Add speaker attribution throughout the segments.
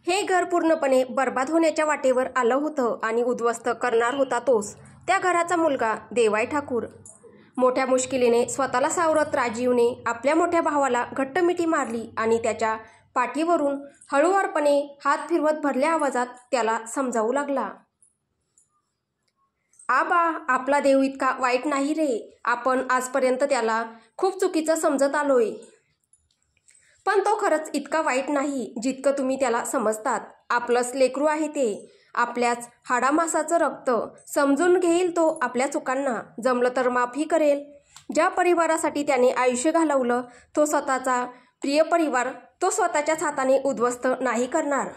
Speaker 1: हे घर पूर्णपणे बर्बाद होण्याच्या वाटेवर आलं होतं आणि उद्ध्वस्त करणार होता तोच त्या घराचा मुलगा देवाय ठाकूर। मोठ्या मुश्किलीने स्वतःला सावरत राजीवने आपल्या मोठ्या भावाला घट्ट मिठी मारली आणि त्याच्या पाठीवरून हळूवारपणे हात फिरवत भरल्या आवाजात त्याला समजावू लागला, आबा, आपला देव इतका वाईट नाही रे। आपण आजपर्यंत त्याला खूप चुकीचं समजत आलोय, पण तो खरंच इतका वाईट नाही जितकं तुम्ही त्याला समजतात। आपलंच लेकरू आहे ते, आपल्याच हाडामासाचं रक्त, समजून घेईल तो आपल्या चुकांना, जमलं तर माफी करेल। ज्या परिवारासाठी त्याने आयुष्य घालवलं तो स्वतःचा प्रिय परिवार तो स्वतःच्याच हाताने उद्ध्वस्त नाही करणार।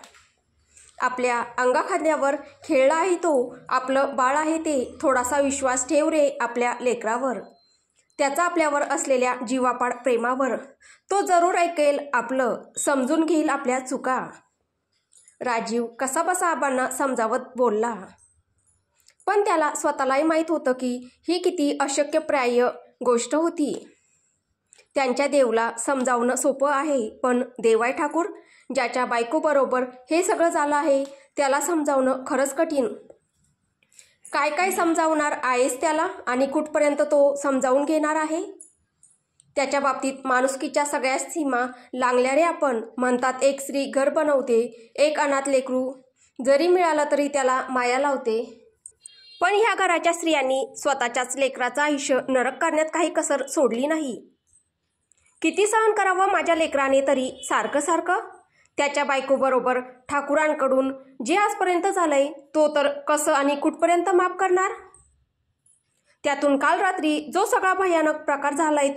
Speaker 1: आपल्या अंगाखांद्यावर खेळला आहे तो, आपलं बाळ आहे ते। थोडासा विश्वास ठेव रे आपल्या लेकरावर, त्याचा आपल्यावर असलेल्या जीवापाड प्रेमावर। तो जरूर ऐकेल आपलं, समजून घेईल आपल्या चुका। राजीव कसाबसा आबांना समजावत बोलला, पण त्याला स्वतःलाही माहीत होतं की ही किती अशक्यप्राय गोष्ट होती। त्यांच्या देवला समजावणं सोपं आहे, पण देवाय ठाकूर ज्याच्या बायकोबरोबर हे सगळं झालं आहे त्याला समजावणं खरंच कठीण। काय काय समजावणार आहेस त्याला आणि कुठपर्यंत तो समजावून घेणार आहे? त्याच्या बाबतीत माणुसकीच्या सगळ्या सीमा लांघल्या रे आपण। म्हणतात एक स्त्री घर बनवते, एक अनाथ लेकरू जरी मिळालं तरी त्याला माया लावते, पण ह्या घराच्या स्त्रियांनी स्वतःच्याच लेकराचं आयुष्य नरक करण्यात काही कसर सोडली नाही। किती सहन करावं माझ्या लेकराने तरी सारखं सारखं? त्याच्या बायकोबरोबर ठाकूरांकडून जे आजपर्यंत झालंय तो तर कसं आणि कुठपर्यंत माफ करणार? त्यातून काल रात्री जो सगळा भयानक प्रकार झालाय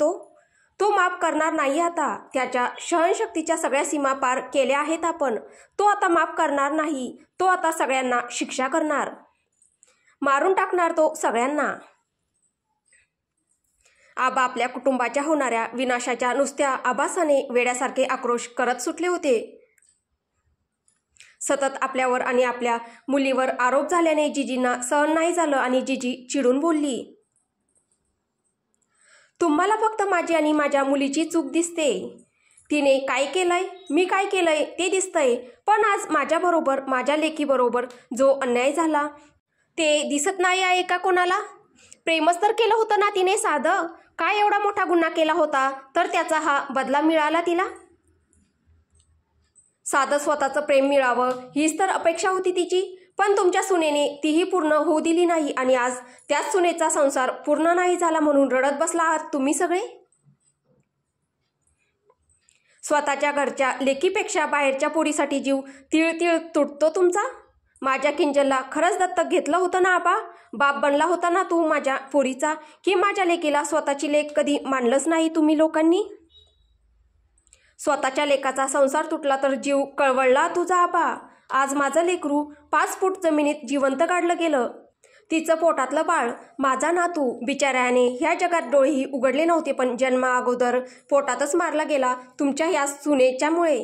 Speaker 1: तो माफ करणार नाही आता। त्याच्या सहनशक्तीच्या सगळ्या सीमा पार केल्या आहेत आपण। तो आता माफ करणार नाही, तो आता सगळ्यांना शिक्षा करणार, मारून टाकणार तो सगळ्यांना। आबा आपल्या कुटुंबाच्या होणाऱ्या विनाशाच्या नुसत्या आभासाने वेड्यासारखे आक्रोश करत सुटले होते। सतत आपल्यावर आणि आपल्या मुलीवर आरोप झाल्याने जिजींना सहन नाही झालं आणि जिजी चिडून बोलली, तुम्हाला फक्त माझी आणि माझ्या मुलीची चूक दिसते। तिने काय केलंय, मी काय केलंय ते दिसतंय, पण आज माझ्याबरोबर माझ्या लेकीबरोबर जो अन्याय झाला ते दिसत नाही आहे का कोणाला? प्रेमच तर केलं होतं ना तिने साधं, काय एवढा मोठा गुन्हा केला होता तर त्याचा हा बदला मिळाला तिला? साधं स्वतःचं प्रेम मिळावं हीच तर अपेक्षा होती तिची, पण तुमच्या सुनेने तीही पूर्ण होऊ दिली नाही आणि आज त्याच सुनेचा संसार पूर्ण नाही झाला म्हणून रडत बसला आहात तुम्ही सगळे। स्वतःच्या घरच्या लेकीपेक्षा बाहेरच्या पोरीसाठी जीव तिळ तुटतो तुमचा। माझ्या किंजलला खरंच दत्तक घेतलं होतं ना आबा? बाप बनला होता ना तू माझ्या पोरीचा? की माझ्या लेकीला स्वतःची लेक कधी मानलंच नाही तुम्ही लोकांनी? स्वतःच्या लेकाचा संसार तुटला तर जीव कळवळला तुझा आबा। आज माझं लेकरू 5 फूट जमिनीत जिवंत काढलं गेलं, तिचं पोटातलं बाळ, माझा नातू, बिचाऱ्याने ह्या जगात डोळेही उघडले नव्हते पण जन्मा अगोदर पोटातच मारला गेला तुमच्या ह्या सुनेच्यामुळे।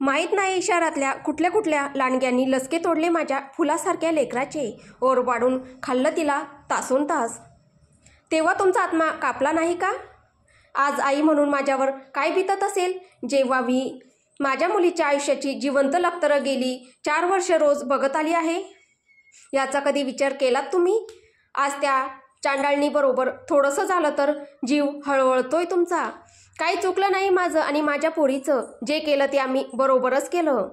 Speaker 1: माहीत नाही शहरातल्या कुठल्या कुठल्या लांडग्यांनी लसके तोडले माझ्या फुलासारख्या लेकराचे, ओरबाडून खाल्लं तिला तासोन तास। तेव्हा तुमचा आत्मा कापला नाही का? आज आई म्हणून माझ्यावर काय बितत असेल जेव्हा मी माझ्या मुलीच्या आयुष्याची जिवंत लक्तरं गेली 4 वर्ष रोज बघत आली आहे? याचा कधी विचार केलात तुम्ही? आज त्या चांडाळणीबरोबर थोडंसं झालं तर जीव हळहळतोय तुमचा। काही चुकलं नाही माझं आणि माझ्या पोरीचं, जे केलं ते आम्ही बरोबरच केलं।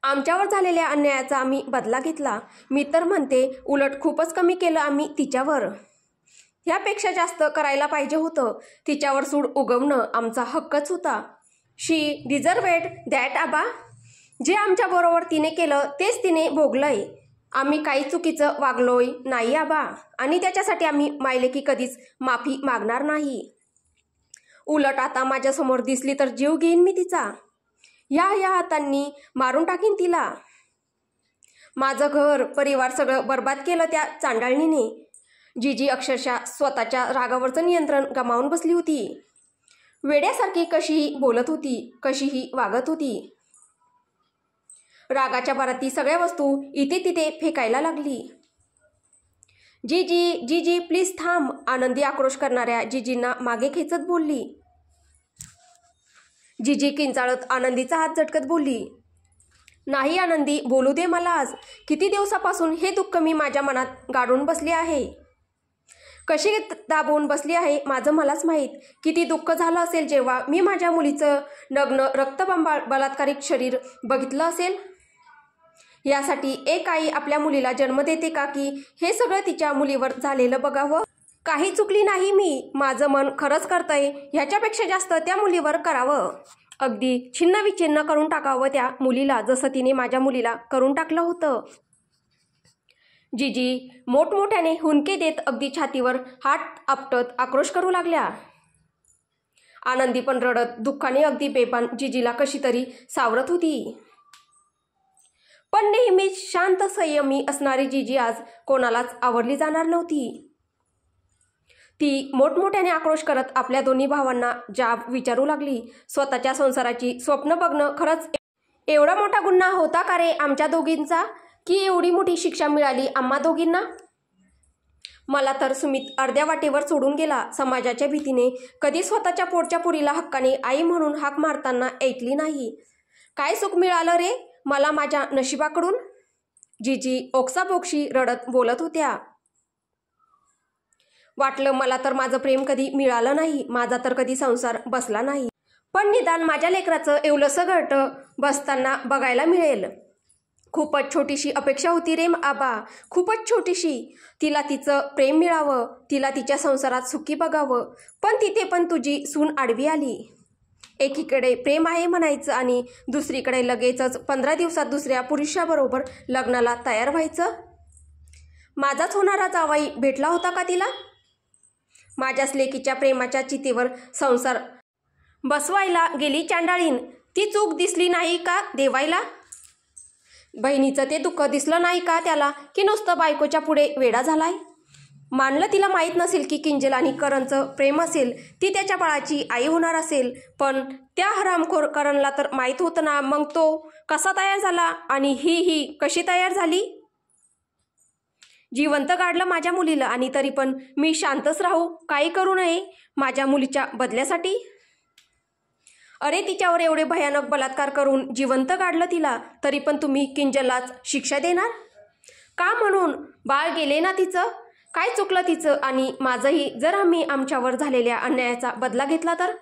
Speaker 1: आमच्यावर झालेल्या अन्यायाचा आम्ही बदला घेतला। मी तर म्हणते उलट खूपच कमी केलं आम्ही तिच्यावर, ह्यापेक्षा जास्त करायला पाहिजे होतं। तिच्यावर सूड उगवणं आमचा हक्कच होता। शी डिझर्व्ड दॅट आबा। जे आमच्या बरोबर तिने केलं तेच तिने भोगलंय। आम्ही काही चुकीचं वागलोय नाही आबा आणि त्याच्यासाठी आम्ही मायलेकी कधीच माफी मागणार नाही। उलट आता माझ्यासमोर दिसली तर जीव घेईन मी तिचा, ह्या हातांनी मारून टाकीन तिला। माझं घर परिवार सगळं बर्बाद केलं त्या चांडाळणीने। जिजी अक्षरशः स्वतःच्या रागावरचं नियंत्रण गमावून बसली होती। वेड्यासारखी कशीही बोलत होती, कशीही वागत होती। रागाच्या भरात ती सगळ्या वस्तू इथे तिथे फेकायला लागली। जीजी जीजी प्लीज थांब, आनंदी आक्रोश करणाऱ्या जिजींना मागे खेचत बोलली। जिजी किंचाळत आनंदीचा हात झटकत बोलली, नाही आनंदी, बोलू दे मला आज. किती दिवसापासून हे दुःख मी माझ्या मनात गाडून बसले आहे. कशी दाबून बसली आहे माझं मलाच माहीत. किती दुःख झालं असेल जेव्हा मी माझ्या मुलीचं नग्न रक्तबंबाळ बलात्कारिक शरीर बघितलं असेल. यासाठी एक आई आपल्या मुलीला जन्म देते का की हे सगळं तिच्या मुलीवर झालेलं बघावं. काही चुकली नाही मी. माझं मन खरंच करतंय ह्याच्यापेक्षा जास्त त्या मुलीवर करावं. अगदी छिन्न विच्छिन्न करून टाकावं त्या मुलीला, जसं तिने माझ्या मुलीला करून टाकलं होतं. जिजी मोठमोठ्याने हुंदके देत अगदी छातीवर हात आपटत आक्रोश करू लागल्या. आनंदी पण रडत दुःखाने अगदी बेभान जिजीला कशी तरी सावरत होती. पण नेहमीच शांत संयमी असणारी जिजी आज कोणालाच आवडली जाणार नव्हती. ती मोठमोठ्याने आक्रोश करत आपल्या दोन्ही भावांना जाब विचारू लागली. स्वतःच्या संसाराची स्वप्न बघणं खरंच एवढा मोठा गुन्हा होता का रे आमच्या दोघींचा, की एवढी मोठी शिक्षा मिळाली आम्हा दोघींना? मला तर सुमित अर्ध्या वाटेवर सोडून गेला. समाजाच्या भीतीने कधी स्वतःच्या पोटच्या पुरीला हक्काने आई म्हणून हाक मारताना ऐकली नाही. काय सुख मिळालं रे मला माझ्या नशिबाकडून? जिजी ओक्साबोक्शी रडत बोलत होत्या. वाटलं मला तर माझं प्रेम कधी मिळालं नाही, माझा तर कधी संसार बसला नाही, पण निदान माझ्या लेकराचं एवढंसं घरटं बसताना बघायला मिळेल. खूपच छोटीशी अपेक्षा होती रे आबा, खूपच छोटीशी. तिला तिचं प्रेम मिळावं, तिला तिच्या संसारात सुखी बघावं. पण तिथे पण तुझी सून आडवी आली. एकीकडे प्रेम आहे म्हणायचं आणि दुसरीकडे लगेचच 15 दिवसात दुसऱ्या पुरुषाबरोबर लग्नाला तयार व्हायचं. माझाच होणारा जावाई भेटला होता का तिला? माझ्याच लेकीच्या प्रेमाच्या चितेवर संसार बसवायला गेली चांडाळीन. ती चूक दिसली नाही का देवायला? बहिणीचं ते दुःख दिसलं नाही का त्याला, की नुसतं बायकोच्या पुढे वेडा झालाय? मानलं तिला माहीत नसेल की किंजल आणि करणचं प्रेम असेल, ती त्याच्या बाळाची आई होणार असेल, पण त्या हरामखोर करणला तर माहीत होतं ना. मग तो कसा तयार झाला आणि ही कशी तयार झाली? जिवंत काढलं माझ्या मुलीला आणि तरी पण मी शांतच राहू, काही करू नये माझ्या मुलीच्या बदल्यासाठी? अरे तिच्यावर एवढे भयानक बलात्कार करून जिवंत काढलं तिला, तरी पण तुम्ही किंजललाच शिक्षा देणार का? म्हणून बाळ गेले ना तिचं, काय चुकलं तिचं आणि माझंही? जर आम्ही आमच्यावर झालेल्या अन्यायाचा बदला घेतला तर?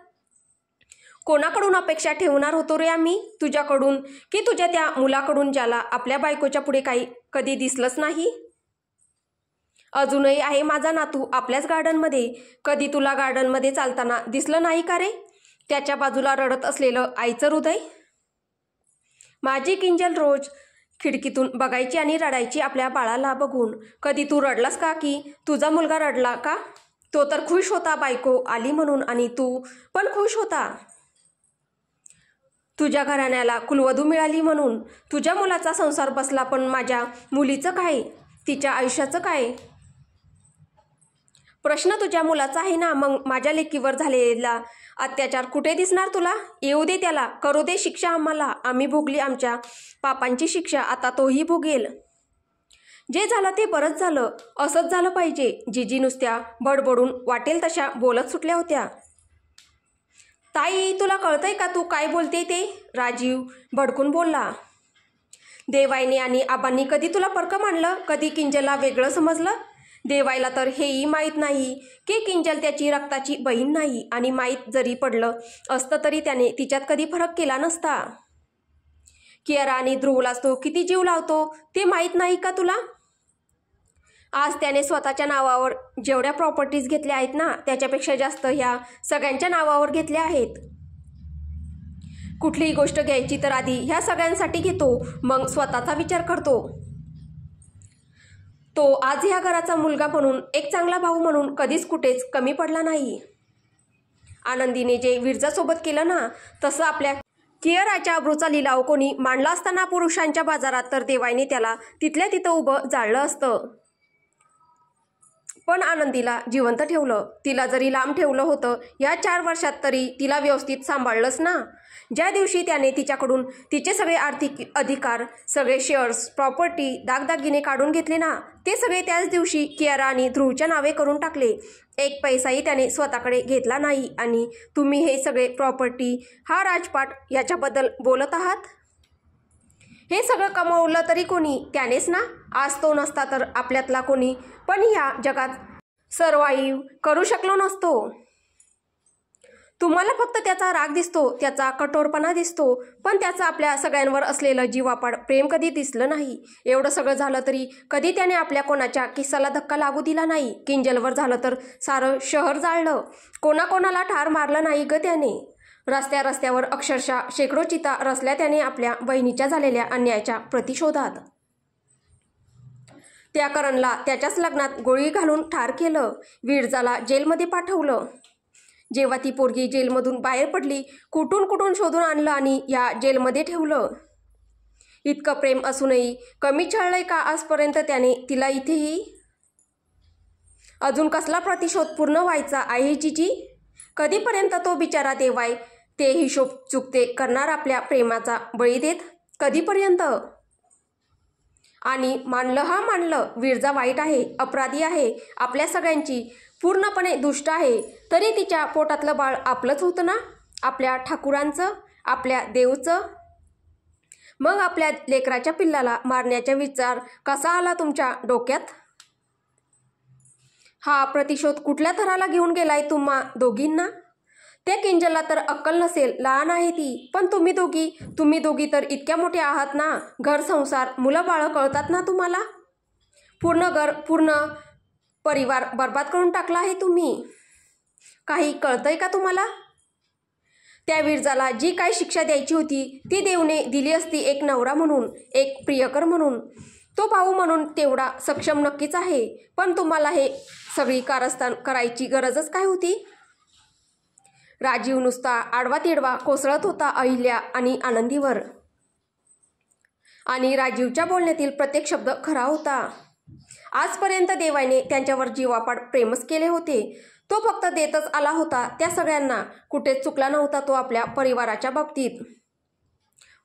Speaker 1: कोणाकडून अपेक्षा ठेवणार होतो रे आम्ही? तुझ्याकडून की तुझ्या त्या मुलाकडून ज्याला आपल्या बायकोच्या पुढे काही कधी दिसलंच नाही? अजूनही आहे माझा नातू आपल्याच गार्डनमध्ये. कधी तुला गार्डनमध्ये चालताना दिसलं नाही का रे त्याच्या बाजूला रडत असलेलं आईचं हृदय? माझी किंजल रोज खिडकीतून बघायची आणि रडायची आपल्या बाळाला बघून. कधी तू रडलास का की तुझा मुलगा रडला का? तो तर खुश होता बायको आली म्हणून, आणि तू पण खुश होता तुझ्या घराण्याला कुलवधू मिळाली म्हणून. तुझ्या मुलाचा संसार बसला, पण माझ्या मुलीचं काय, तिच्या आयुष्याचं काय? प्रश्न तुझ्या मुलाचा आहे ना. मग माझ्या लेकीवर झालेला अत्याचार कुठे दिसणार तुला? येऊ दे त्याला, करू दे शिक्षा आम्हाला. आम्ही भोगली आमच्या पापांची शिक्षा, आता तोही भोगेल. जे झालं ते बरंच झालं, असंच झालं पाहिजे. जिजी नुसत्या बडबडून वाटेल तशा बोलत सुटल्या होत्या. ताई तुला कळतंय का तू काय बोलते ते? राजीव भडकून बोलला. देवाईने आणि आबांनी कधी तुला परक मांडलं? कधी किंजलला वेगळं समजलं? देवायला तर हेही माहीत नाही की किंजल त्याची रक्ताची बहीण नाही, आणि माहीत जरी पडलं असतं तरी त्याने तिच्यात कधी फरक केला नसता. कियारा आणि ध्रुवलाच तो किती जीव लावतो ते माहीत नाही का तुला? आज त्याने स्वतःच्या नावावर जेवढ्या प्रॉपर्टीज घेतल्या आहेत ना, त्याच्यापेक्षा जास्त ह्या सगळ्यांच्या नावावर घेतल्या आहेत. कुठलीही गोष्ट घ्यायची तर आधी ह्या सगळ्यांसाठी घेतो, मग स्वतःचा विचार करतो. तो आज ह्या घराचा मुलगा म्हणून, एक चांगला भाऊ म्हणून कधीच कुठेच कमी पडला नाही. आनंदीने जे विरजासोबत केलं ना, तसं आपल्या कियाराच्या अब्रूचा लिलाव कोणी मांडला असताना पुरुषांच्या बाजारात, तर देवाईने त्याला तिथल्या तिथं उभं जाळलं असतं. पण आनंदीला जिवंत ठेवलं. तिला जरी लांब ठेवलं होतं या 4 वर्षात, तरी तिला व्यवस्थित सांभाळलंच ना. ज्या दिवशी त्याने तिच्याकडून तिचे सगळे आर्थिक अधिकार, सगळे शेअर्स, प्रॉपर्टी, दागदागिने काढून घेतले ना, ते सगळे त्याच दिवशी कियारा आणि ध्रुवच्या नावे करून टाकले. एक पैसाही त्याने स्वतःकडे घेतला नाही. आणि तुम्ही हे सगळे प्रॉपर्टी, हा राजपाट याच्याबद्दल बोलत आहात? हे सगळं कमावलं तरी कोणी? त्यानेच ना. आज तो नसता तर आपल्यातला कोणी पण ह्या जगात सर्वाईव्ह करू शकलो नसतो. तुम्हाला फक्त त्याचा राग दिसतो, त्याचा कठोरपणा दिसतो, पण त्याचं आपल्या सगळ्यांवर असलेलं जीवापाड प्रेम कधी दिसलं नाही. एवढं सगळं झालं तरी कधी त्याने आपल्या कोणाच्या किस्साला धक्का लागू दिला नाही. किंजलवर झालं तर सारं शहर जाळलं, कोणाकोणाला ठार मारलं नाही ग त्याने. रस्त्यावर अक्षरशः शेकडो चिता रचल्या त्याने आपल्या बहिणीच्या झालेल्या अन्यायाच्या प्रतिशोधात. त्या करणला त्याच्याच लग्नात गोळी घालून ठार केलं. विरजाला जेलमध्ये पाठवलं. जेव्हा ती पोरगी जेलमधून बाहेर पडली, कुठून शोधून आणलं आणि या जेलमध्ये ठेवलं. इतकं प्रेम असूनही कमी छळलंय का आजपर्यंत त्याने तिला इथेही? अजून कसला प्रतिशोध पूर्ण व्हायचा आहे जीजी? कधीपर्यंत तो बिचारा देवाय ते हिशोब चुकते करणार आपल्या प्रेमाचा बळी देत? कधीपर्यंत? आणि मानलं विरजा वाईट आहे, अपराधी आहे, आपल्या सगळ्यांची पूर्णपणे दुष्ट आहे, तरी तिच्या पोटातलं बाळ आपलंच होतं ना, आपल्या ठाकुरांचं, आपल्या देवचं. मग आपल्या लेकराच्या पिल्लाला मारण्याचा विचार कसा आला तुमच्या डोक्यात? हा प्रतिशोध कुठल्या थराला घेऊन गेलाय तुम्हा दोघींना? त्या किंजलला तर अक्कल नसेल, लहान आहे ती, पण तुम्ही दोघी तर इतक्या मोठ्या आहात ना. घर संसार मुलं बाळं कळतात ना तुम्हाला. पूर्ण घर पूर्ण परिवार बर्बाद करून टाकला आहे तुम्ही. काही कळतंय का तुम्हाला? त्या विरजाला जी काय शिक्षा द्यायची होती ती देवने दिली असती. एक नवरा म्हणून, एक प्रियकर म्हणून, तो भाऊ म्हणून तेवढा सक्षम नक्कीच आहे. पण तुम्हाला हे सगळी कारस्थान करायची गरजच काय होती? राजीव नुसता आडवा तिडवा कोसळत होता अहिल्या आणि आनंदीवर. आणि राजीवच्या बोलण्यातील प्रत्येक शब्द खरा होता. आजपर्यंत देवाने त्यांच्यावर जीवापाड प्रेमच केले होते. तो फक्त देतच आला होता त्या सगळ्यांना. कुठेच चुकला नव्हता तो आपल्या परिवाराच्या बाबतीत.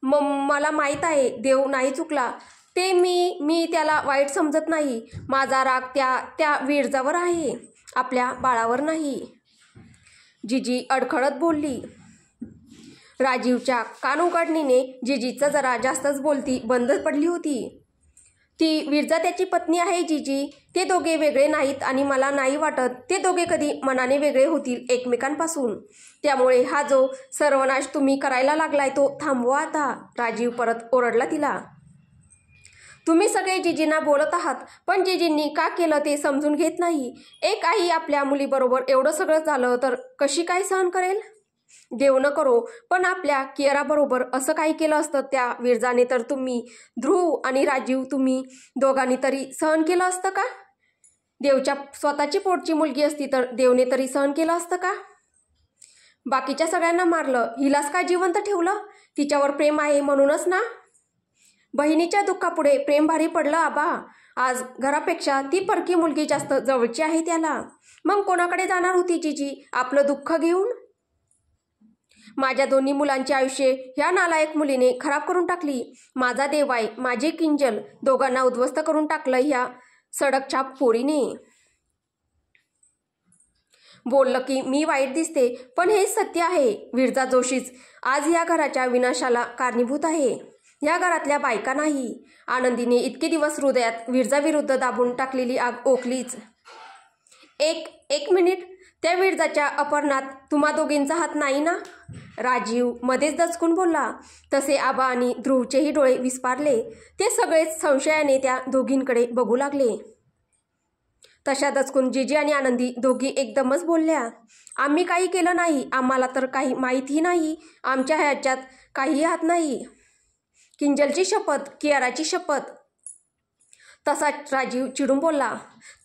Speaker 1: मला माहीत आहे देव नाही चुकला. ते मी त्याला वाईट समजत नाही. माझा राग त्या विरजावर आहे, आपल्या बाळावर नाही. जीजी अडखळत बोलली. राजीवच्या कानउघाडणीने जीजीचं जरा जास्तच बोलती बंद पडली होती. ती विरजा त्याची पत्नी आहे जीजी. ते दोघे वेगळे नाहीत आणि मला नाही वाटत ते दोघे कधी मनाने वेगळे होतील एकमेकांपासून. त्यामुळे हा जो सर्वनाश तुम्ही करायला लागलाय तो थांबवा आता. राजीव परत ओरडला तिला. तुम्ही सगळे जीजींना बोलत आहात, पण जीजींनी का केलं ते समजून घेत नाही. एक आई आपल्या मुलीबरोबर एवढं सगळं झालं तर कशी काय सहन करेल? देव न करो, पण आपल्या कियाराबरोबर असं काही केलं असतं त्या विरजाने तर तुम्ही, ध्रुव आणि राजीव, तुम्ही दोघांनी तरी सहन केलं असतं का? देवच्या स्वतःची पोटची मुलगी असती तर देवने तरी सहन केलं असतं का? बाकीच्या सगळ्यांना मारलं, हिलाच का जिवंत ठेवलं? तिच्यावर प्रेम आहे म्हणूनच ना. बहिणीच्या दुःखापुढे प्रेम भारी पडलं आबा. आज घरापेक्षा ती परकी मुलगी जास्त जवळची आहे त्याला. मग कोणाकडे जाणार होती जीजी आपलं दुःख घेऊन? माझ्या दोन्ही मुलांचे आयुष्य ह्या नालायक मुलीने खराब करून टाकली. माझा देवाय, माझे किंजल, दोघांना उद्ध्वस्त करून टाकलं ह्या सडकछाप पोरीने. बोललं की मी वाईट दिसते, पण हेच सत्य आहे. विरजा जोशीच आज या घराच्या विनाशाला कारणीभूत आहे, या घरातल्या बायका नाही. आनंदीने इतके दिवस हृदयात विरजाविरुद्ध दाबून टाकलेली आग ओकलीच. एक मिनिट, त्या विरजाच्या अपहरणात तुम्हा दोघींचा हात नाही ना? राजीव मध्येच दचकून बोलला. तसे आबा आणि ध्रुवचेही डोळे विस्पारले. ते सगळेच संशयाने त्या दोघींकडे बघू लागले. तशा दचकून जीजी आणि आनंदी दोघी एकदमच बोलल्या. आम्ही काही केलं नाही, आम्हाला तर काही माहीतही नाही, आमच्या ह्याच्यात काही हात नाही. किंजलची शपथ, कियाराची शपथ. तसाच राजीव चिडून बोलला.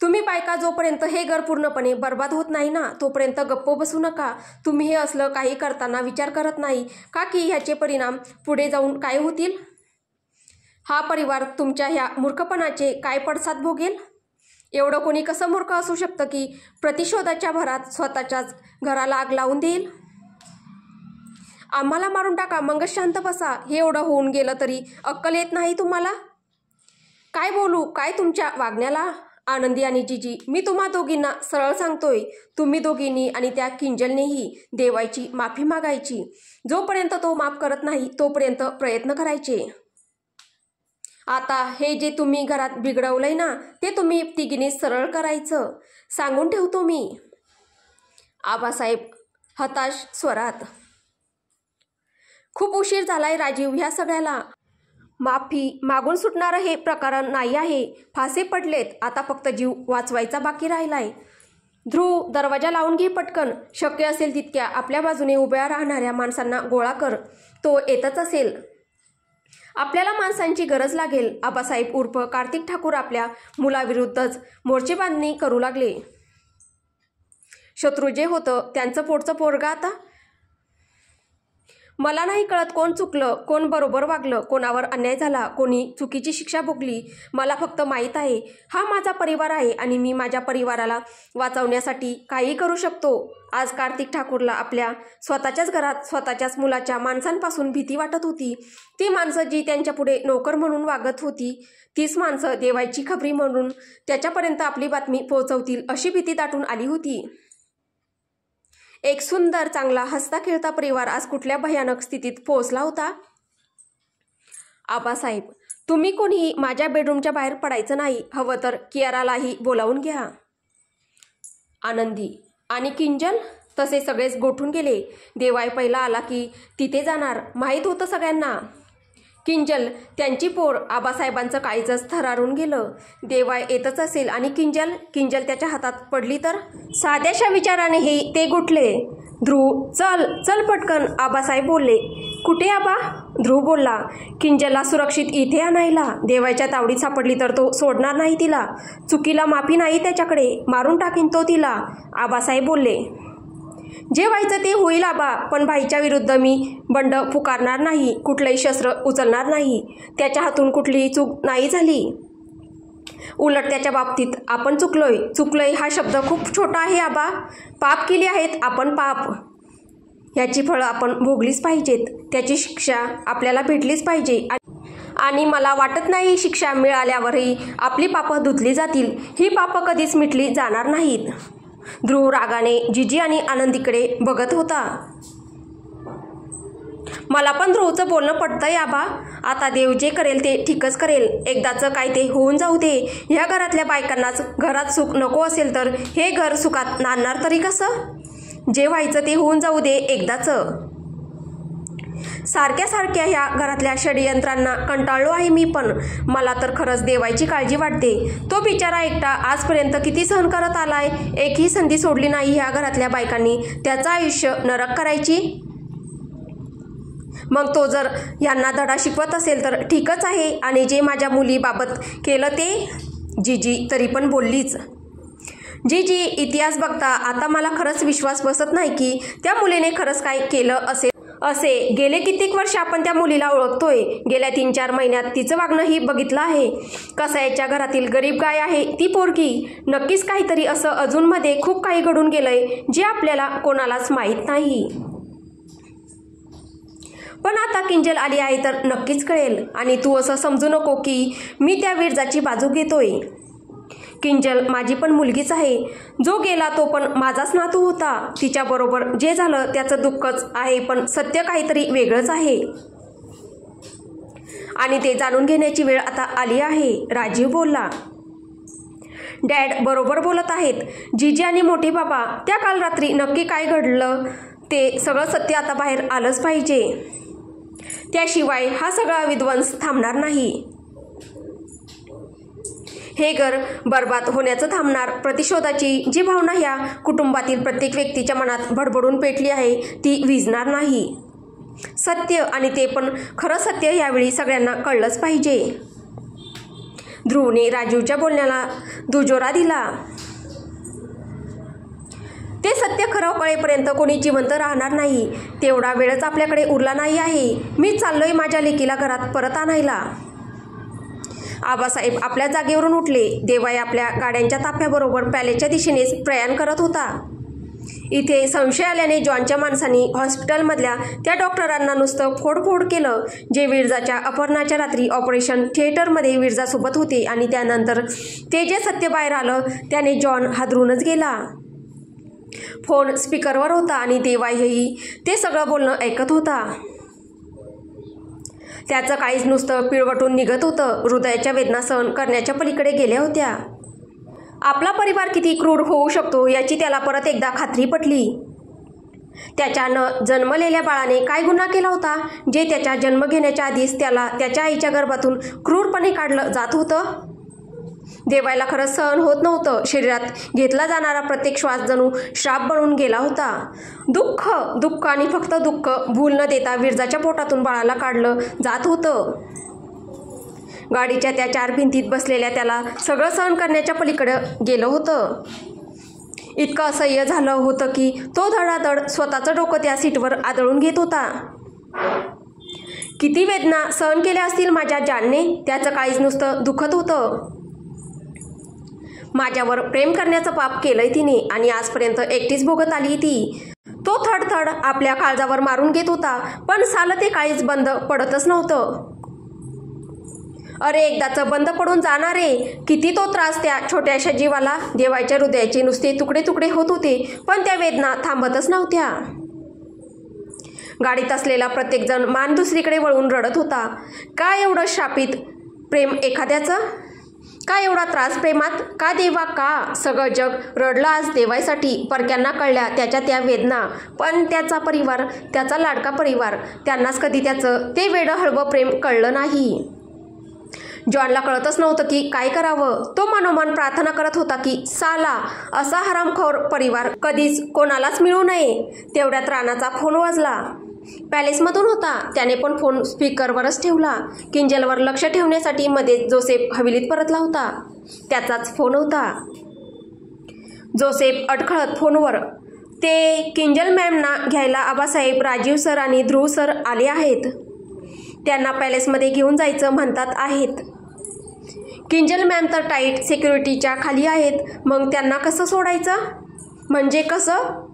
Speaker 1: तुम्ही बायका जोपर्यंत हे घर पूर्णपणे बर्बाद होत नाही ना तोपर्यंत गप्प बसू नका. तुम्ही हे असलं काही करताना विचार करत नाही का की ह्याचे परिणाम पुढे जाऊन काय होतील? हा परिवार तुमच्या ह्या मूर्खपणाचे काय पडसाद भोगेल? एवढं कोणी कसं मूर्ख असू शकतं की प्रतिशोधाच्या भरात स्वतःच्याच घराला आग लावून देईल? आम्हाला मारून टाका, मग शांत बसा. हे एवढं होऊन गेलं तरी अक्कल येत नाही तुम्हाला? काय बोलू काय तुमच्या वागण्याला? आनंदी आणि जीजी, मी तुम्हा दोघींना सरळ सांगतोय, तुम्ही दोघींनी आणि त्या किंजलनेही देवाची माफी मागायची. जोपर्यंत तो माफ करत नाही तोपर्यंत प्रयत्न करायचे. आता हे जे तुम्ही घरात बिघडवलंय ना ते तुम्ही तिघीने सरळ करायचं, सांगून ठेवतो मी. आबासाहेब हताश स्वरात. खूप उशीर झालाय राजीव ह्या सगळ्याला. माफी मागून सुटणारं हे प्रकरण नाही आहे. फासे पडलेत, आता फक्त जीव वाचवायचा बाकी राहिलाय. ध्रुव दरवाजा लावून घे पटकन. शक्य असेल तितक्या आपल्या बाजूने उभ्या राहणाऱ्या माणसांना गोळा कर. तो येतच असेल. आपल्याला माणसांची गरज लागेल. आबासाहेब उर्फ कार्तिक ठाकूर आपल्या मुलाविरुद्धच मोर्चेबांधणी करू लागले. शत्रू जे होतं त्यांचं पोटचं पोरगा आता. मला नाही कळत कोण चुकलं, कोण बरोबर वागलं, कोणावर अन्याय झाला, कोणी चुकीची शिक्षा भोगली. मला फक्त माहीत आहे हा माझा परिवार आहे आणि मी माझ्या परिवाराला वाचवण्यासाठी काही करू शकतो. आज कार्तिक ठाकूरला आपल्या स्वतःच्याच घरात स्वतःच्याच मुलाच्या माणसांपासून भीती वाटत होती. ती माणसं जी त्यांच्यापुढे नोकर म्हणून वागत होती तीच माणसं देवाची खबरी म्हणून त्याच्यापर्यंत आपली बातमी पोहोचवतील अशी भीती दाटून आली होती. एक सुंदर चांगला हसता खेळता परिवार आज कुठल्या भयानक स्थितीत पोहोचला होता. आबासाहेब तुम्ही कोणीही माझ्या बेडरूमच्या बाहेर पडायचं नाही. हवं तर कियारालाही बोलावून घ्या. आनंदी आणि किंजल तसे सगळेच गोठून गेले. देवाय पहिला आला की तिथे जाणार माहीत होतं सगळ्यांना. किंजल त्यांची पोर आबासाहेबांचं काळीजच थरारून गेलं. देवाय येतच असेल आणि किंजल त्याच्या हातात पडली तर. साध्याशा विचारानेही ते गुटले. ध्रुव चल चल पटकन, आबासाहेब बोलले. कुठे आबा? ध्रुव बोलला. किंजलला सुरक्षित इथे आणायला. देवायच्या तावडीत सापडली तर तो सोडणार नाही तिला. चुकीला माफी नाही त्याच्याकडे, मारून टाकीन तो तिला. आबासाहेब बोलले. जे व्हायचं ते होईल आबा, पण भाईच्या विरुद्ध मी बंड पुकारणार नाही, कुठलंही शस्त्र उचलणार नाही. त्याच्या हातून कुठलीही चूक नाही झाली. उलट त्याच्या बाबतीत आपण चुकलोय हा शब्द खूप छोटा आहे आबा. पाप केली आहेत आपण, पाप. याची फळं आपण भोगलीच पाहिजेत. त्याची शिक्षा आपल्याला भेटलीच पाहिजे. आणि मला वाटत नाही शिक्षा मिळाल्यावरही आपली पापं धुतली जातील. ही पापं कधीच मिटली जाणार नाहीत. ध्रुव रागाने जिजी आणि आनंदीकडे बघत होता. मला पण ध्रुवचं बोलणं पटतंय आबा. आता देव जे करेल ते ठीकच करेल. एकदाचं काय ते होऊन जाऊ दे. ह्या घरातल्या बायकांनाच घरात सुख नको असेल तर हे घर सुखात नांदणार तरी कसं? जे व्हायचं ते होऊन जाऊ दे एकदाचं. सारख्या ह्या घरातल्या षडयंत्रांना कंटाळलो आहे मी पण. मला तर खरंच देवाची काळजी वाटते. तो बिचारा एकटा आजपर्यंत किती सहन करत आलाय. एकही संधी सोडली नाही ह्या घरातल्या बायकांनी त्याचं आयुष्य नरक करायची. मग तो जर यांना धडा शिकवत असेल तर ठीकच आहे. आणि जे माझ्या मुलीबाबत केलं ते. जीजी तरी पण बोललीच. जीजी इतिहास बघता आता मला खरंच विश्वास बसत नाही की त्या मुलीने खरंच काय केलं असे. गेले कित्येक वर्ष आपण त्या मुलीला ओळखतोय. गेल्या 3-4 महिन्यात तिचं वागणंही बघितलं आहे. कसायच्या घरातील गरीब गाय आहे ती पोरगी. नक्कीच काहीतरी असं अजूनमध्ये खूप काही घडून गेलंय जे आपल्याला कोणालाच माहीत नाही. पण आता किंजल आली आहे तर नक्कीच कळेल. आणि तू असं समजू नको की मी त्या विरजाची बाजू घेतोय. किंजल माझी पण मुलगीच आहे. जो गेला तो पण माझाच नातू होता. तिच्याबरोबर जे झालं त्याचं दुःखच आहे, पण सत्य काहीतरी वेगळंच आहे. आणि ते जाणून घेण्याची वेळ आता आली आहे. राजीव बोलला. डॅड बरोबर बोलत आहेत. जीजी आणि मोठे बाबा, त्या काल रात्री नक्की काय घडलं ते सगळं सत्य आता बाहेर आलंच पाहिजे. त्याशिवाय हा सगळा विध्वंस थांबणार नाही. हे घर बर्बाद होण्याचं थांबणार. प्रतिशोधाची जी भावना ह्या कुटुंबातील प्रत्येक व्यक्तीच्या मनात भडभडून पेटली आहे ती विझणार नाही. सत्य, आणि ते पण खरं सत्य यावेळी सगळ्यांना कळलंच पाहिजे. ध्रुवने राजीवच्या बोलण्याला दुजोरा दिला. ते सत्य खरं कळेपर्यंत कोणी जिवंत राहणार नाही. तेवढा वेळच आपल्याकडे उरला नाही आहे. मी चाललोय माझ्या लेकीला घरात परत आणायला. आबासाहेब आपल्या जागेवरून उठले. देवाई आपल्या गाड्यांच्या ताफ्याबरोबर पॅलेसच्या दिशेनेच प्रयाण करत होता. इथे संशय आल्याने जॉनच्या माणसांनी हॉस्पिटलमधल्या त्या डॉक्टरांना नुसतं फोडफोड केलं, जे विरजाच्या अपहरणाच्या रात्री ऑपरेशन थिएटरमध्ये विरजासोबत होते. आणि त्यानंतर ते जे सत्य बाहेर आलं त्याने जॉन हादरूनच गेला. फोन स्पीकरवर होता आणि देवाईही ते सगळं बोलणं ऐकत होता. त्याचं काळीज नुसतं पिळवटून निघत होतं. हृदयाच्या वेदना सहन करण्याच्या पलीकडे गेल्या होत्या. आपला परिवार किती क्रूर होऊ शकतो याची त्याला परत एकदा खात्री पटली. त्याच्या न जन्मलेल्या बाळाने काय गुन्हा केला होता जे त्याच्या जन्म घेण्याच्या आधीच त्याला त्याच्या आईच्या गर्भातून क्रूरपणे काढलं जात होतं? देवायला खरंच सहन होत नव्हतं. शरीरात घेतला जाणारा प्रत्येक श्वास जणू श्राप बनून गेला होता. दुःख दुःख आणि फक्त दुःख भूल न देता विरजाच्या पोटातून बाळाला काढलं जात होतं. गाडीच्या त्या 4 भिंतीत बसलेल्या त्याला सगळं सहन करण्याच्या पलीकडं गेलं होतं. इतकं असह्य झालं होतं की तो धडाधड स्वतःचं डोकं त्या सीटवर आदळून घेत होता. किती वेदना सहन केल्या असतील माझ्या जानने. त्याचं काळीज नुसतं दुखत होतं. माझ्यावर प्रेम करण्याचं पाप केलंय तिने आणि आजपर्यंत एकटीच भोगत आली ती. तो थडथड आपल्या काळजावर मारून घेत होता, पण सालं ते काळीज बंद पडतच नव्हतं. अरे एकदाचं बंद पडून जाणार रे. किती तो त्रास त्या छोट्याशा जीवाला. देवाच्या हृदयाचे नुसते तुकडे तुकडे होत होते, पण त्या वेदना थांबतच नव्हत्या. गाडीत असलेला प्रत्येकजण मान दुसरीकडे वळून रडत होता. काय एवढं शापित प्रेम एखाद्याचं? का एवढा त्रास प्रेमात? का देवा का? सगळं जग रडलं आज देवायसाठी. परक्यांना कळल्या त्याच्या त्या वेदना, पण त्याचा परिवार, त्याचा लाडका परिवार, त्यांनाच कधी त्याचं ते वेडं हळवं प्रेम कळलं नाही. जॉनला कळतच नव्हतं की काय करावं. तो मनोमन प्रार्थना करत होता की साला असा हरामखोर परिवार कधीच कोणालाच मिळू नये. तेवढ्यात रानाचा फोन वाजला. पॅलेसमधून होता. त्याने पण फोन स्पीकरवरच ठेवला. किंजलवर लक्ष ठेवण्यासाठी मध्ये जोसेफ हवेलीत परतला होता. त्याचाच फोन होता. जोसेफ अडखळत फोनवर, ते किंजल मॅमना घ्यायला आबासाहेब, राजीव सर आणि ध्रुव सर आले आहेत. त्यांना पॅलेसमध्ये घेऊन जायचं म्हणतात आहेत. किंजल मॅम तर टाईट सिक्युरिटीच्या खाली आहेत. मग त्यांना कसं सोडायचं? म्हणजे कसं?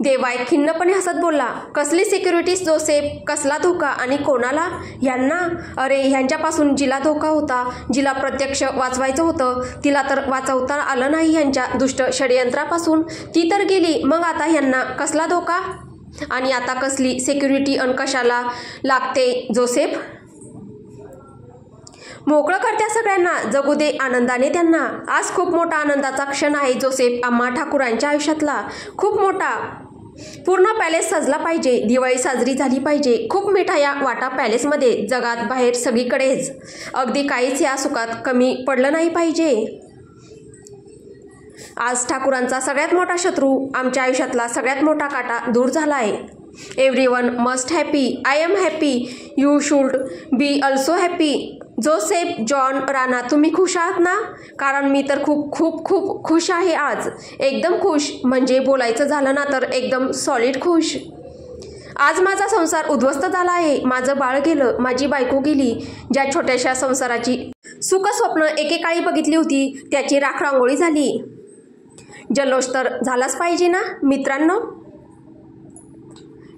Speaker 1: देवाय खिन्नपणे हसत बोलला. कसली सिक्युरिटीज जोसेफ? कसला धोका आणि कोणाला? ह्यांना? अरे ह्यांच्यापासून जिला धोका होता, जिला प्रत्यक्ष वाचवायचं होतं, तिला तर वाचवता आलं नाही ह्यांच्या दुष्ट षडयंत्रापासून. ती तर गेली. मग आता ह्यांना कसला धोका? आणि आता कसली सिक्युरिटी अन कशाला लागते जोसेफ? मोकळं करत्या सगळ्यांना, जगू दे आनंदाने त्यांना. आज खूप मोठा आनंदाचा क्षण आहे जोसेफ, आम्हा ठाकूरांच्या आयुष्यातला. खूप मोठा. पूर्ण पॅलेस सजला पाहिजे. दिवाळी साजरी झाली पाहिजे. खूप मिठाया वाटा पॅलेसमध्ये, जगात बाहेर सगळीकडेच. अगदी काहीच या सुखात कमी पडलं नाही पाहिजे. आज ठाकूरांचा सगळ्यात मोठा शत्रू, आमच्या आयुष्यातला सगळ्यात मोठा काटा दूर झाला आहे. Everyone must happy. I am happy. You should be also happy. Joseph, John, Rana, तुम्ही खुश आहात ना? कारण मी तर खूप खूप खूप खुश आहे आज. एकदम खुश. म्हणजे बोलायचं झालं ना तर एकदम सॉलिड खुश. आज माझा संसार उद्ध्वस्त झाला आहे. माझं बाळ गेलं, माझी बायको गेली. ज्या छोट्याशा संसाराची सुख स्वप्न एकेकाळी बघितली होती त्याची राख रांगोळी झाली. जल्लोष तर झालाच पाहिजे ना मित्रांनो.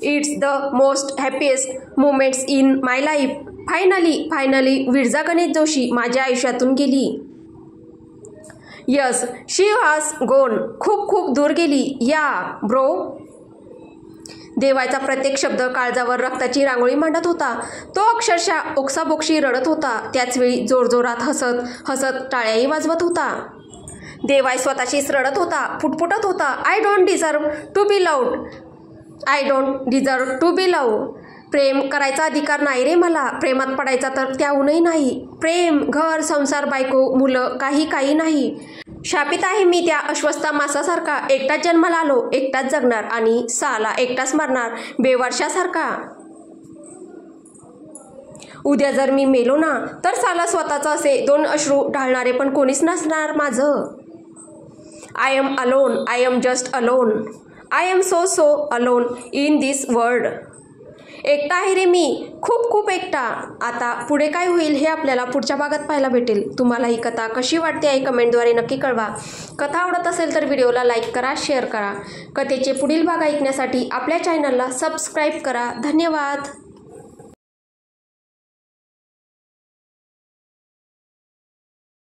Speaker 1: It's the most happiest moments in my life. Finally Viraja Ganesh Joshi माझ्या आयुष्यातून गेली. Yes, she has gone. खूप खूप दूर गेली. या ब्रो. देवाचा प्रत्येक शब्द काळजावर रक्ताची रांगोळी मांडत होता. तो अक्षरशः ओक्साबोक्षी रडत होता. त्याचवेळी जोरजोरात हसत हसत टाळ्याही वाजवत होता. देवाय स्वतःशीच रडत होता, फुटफुटत होता. I don't deserve to be loved. I don't deserve to be loved. प्रेम करायचा अधिकार नाही रे मला. प्रेमात पडायचा तर त्याहूनही नाही. प्रेम, घर, संसार, बायको, मुलं, काही नाही. शापित आहे मी त्या अश्वस्था मासासारखा. एकटाच जन्माला आलो, एकटाच जगणार आणि साला एकटाच मरणार बेवारशासारखा. उद्या जर मी मेलो ना तर साला स्वतःचं असे 2 अश्रू ढाळणारे पण कोणीच नसणार माझं. I am alone. I am just alone. I am so alone in this world. एकटा आहे रे मी, खूप खूप एकटा. आता पुढे काय होईल हे आपल्याला पुढच्या भागात पाहायला भेटेल. तुम्हाला ही कथा कशी वाटते आहे कमेंटद्वारे नक्की कळवा. कथा आवडत असेल तर व्हिडिओला लाईक करा, शेअर करा. कथेचे पुढील भाग ऐकण्यासाठी आपल्या चॅनलला सबस्क्राईब करा. धन्यवाद.